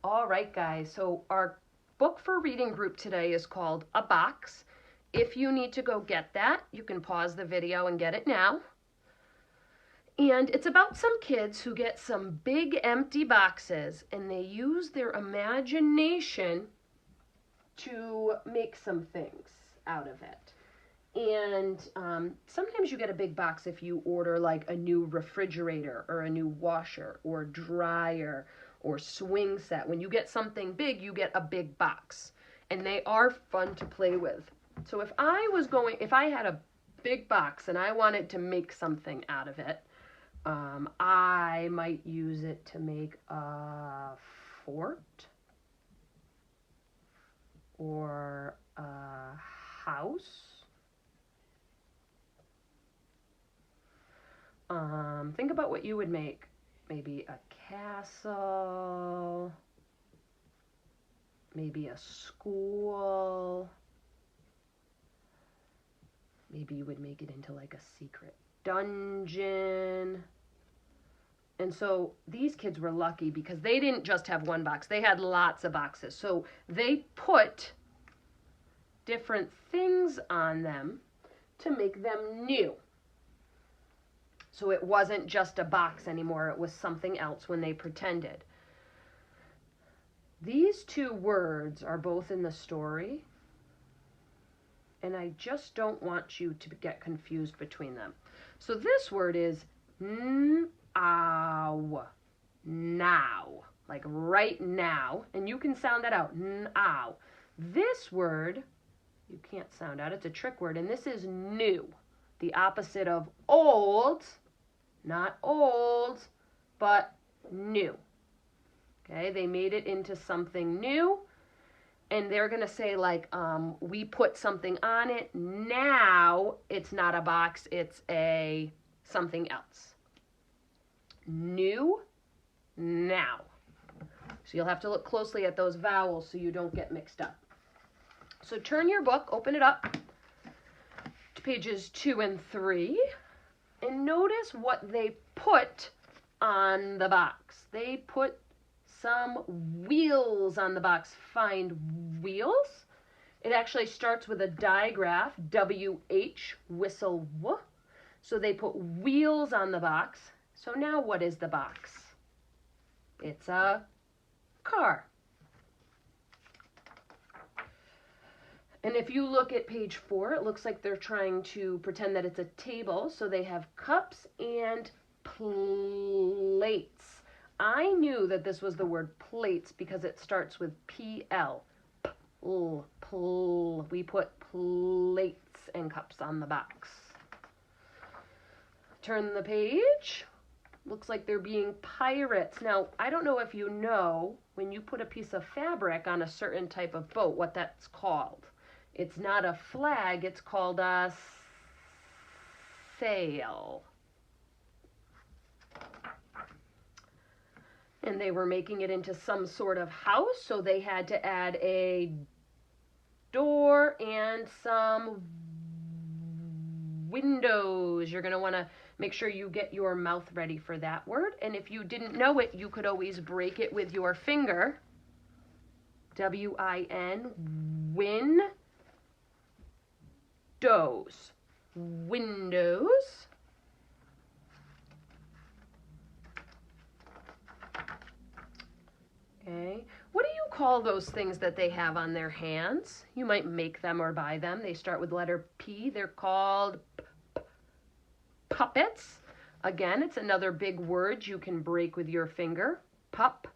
All right, guys. So our book for reading group today is called A Box. If you need to go get that, you can pause the video and get it now. And it's about some kids who get some big empty boxes and they use their imagination to make some things out of it. And sometimes you get a big box if you order like a new refrigerator or a new washer or dryer or swing set. When you get something big, you get a big box. And they are fun to play with. So if I had a big box and I wanted to make something out of it, I might use it to make a fort or a house. Think about what you would make. Maybe a castle, maybe a school. Maybe you would make it into like a secret dungeon. And so these kids were lucky because they didn't just have one box. They had lots of boxes. So they put different things on them to make them new. So it wasn't just a box anymore. It was something else when they pretended. These two words are both in the story. And I just don't want you to get confused between them. So this word is now, now, like right now. And you can sound that out, now. This word, you can't sound out, it's a trick word, and this is new. The opposite of old, not old, but new. Okay, they made it into something new. And they're going to say like, we put something on it. Now it's not a box, it's a something else. New, now. So you'll have to look closely at those vowels so you don't get mixed up. So turn your book, open it up to pages 2 and 3, and notice what they put on the box. They put some wheels on the box. Find wheels. It actually starts with a digraph, WH, whistle, W. So they put wheels on the box. So now what is the box? It's a car. And if you look at page 4, it looks like they're trying to pretend that it's a table. So they have cups and plates. I knew that this was the word plates because it starts with PL. We put plates and cups on the box. Turn the page. Looks like they're being pirates. Now, I don't know if you know, when you put a piece of fabric on a certain type of boat, what that's called. It's not a flag, it's called a sail. And they were making it into some sort of house, so they had to add a door and some windows. You're going to want to make sure you get your mouth ready for that word. And if you didn't know it, you could always break it with your finger. W-I-N, windows. Windows. Okay. What do you call those things that they have on their hands? You might make them or buy them. They start with letter P. They're called puppets. Again, it's another big word you can break with your finger. Pets,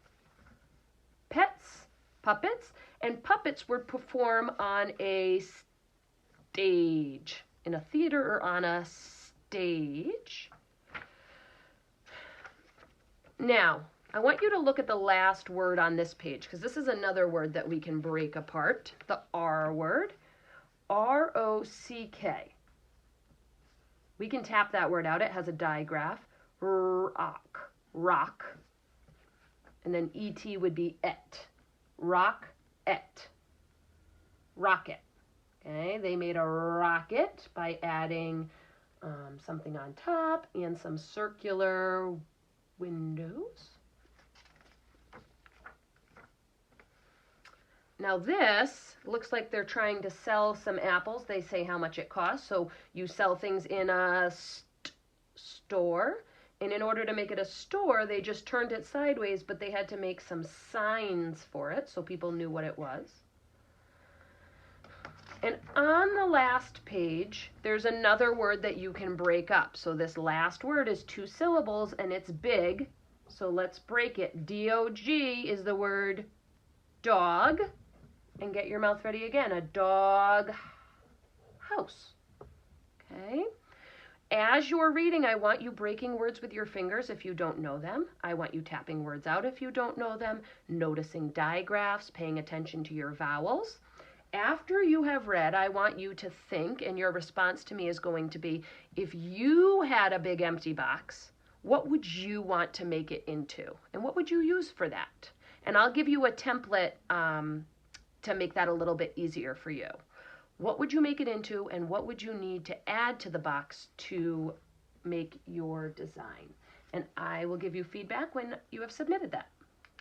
puppets. And puppets would perform on a stage, in a theater or on a stage. Now, I want you to look at the last word on this page because this is another word that we can break apart, the R word, R-O-C-K. We can tap that word out. It has a digraph, rock, rock, and then E-T would be et, rock, et, rocket. Okay, they made a rocket by adding something on top and some circular windows. Now this looks like they're trying to sell some apples. They say how much it costs. So you sell things in a store. And in order to make it a store, they just turned it sideways, but they had to make some signs for it so people knew what it was. And on the last page, there's another word that you can break up. So this last word is 2 syllables and it's big. So let's break it. D-O-G is the word dog. And get your mouth ready again. A dog house. Okay. As you're reading, I want you breaking words with your fingers if you don't know them. I want you tapping words out if you don't know them, noticing digraphs, paying attention to your vowels. After you have read, I want you to think, and your response to me is going to be, if you had a big empty box, what would you want to make it into? And what would you use for that? And I'll give you a template to make that a little bit easier for you. What would you make it into, and what would you need to add to the box to make your design? And I will give you feedback when you have submitted that.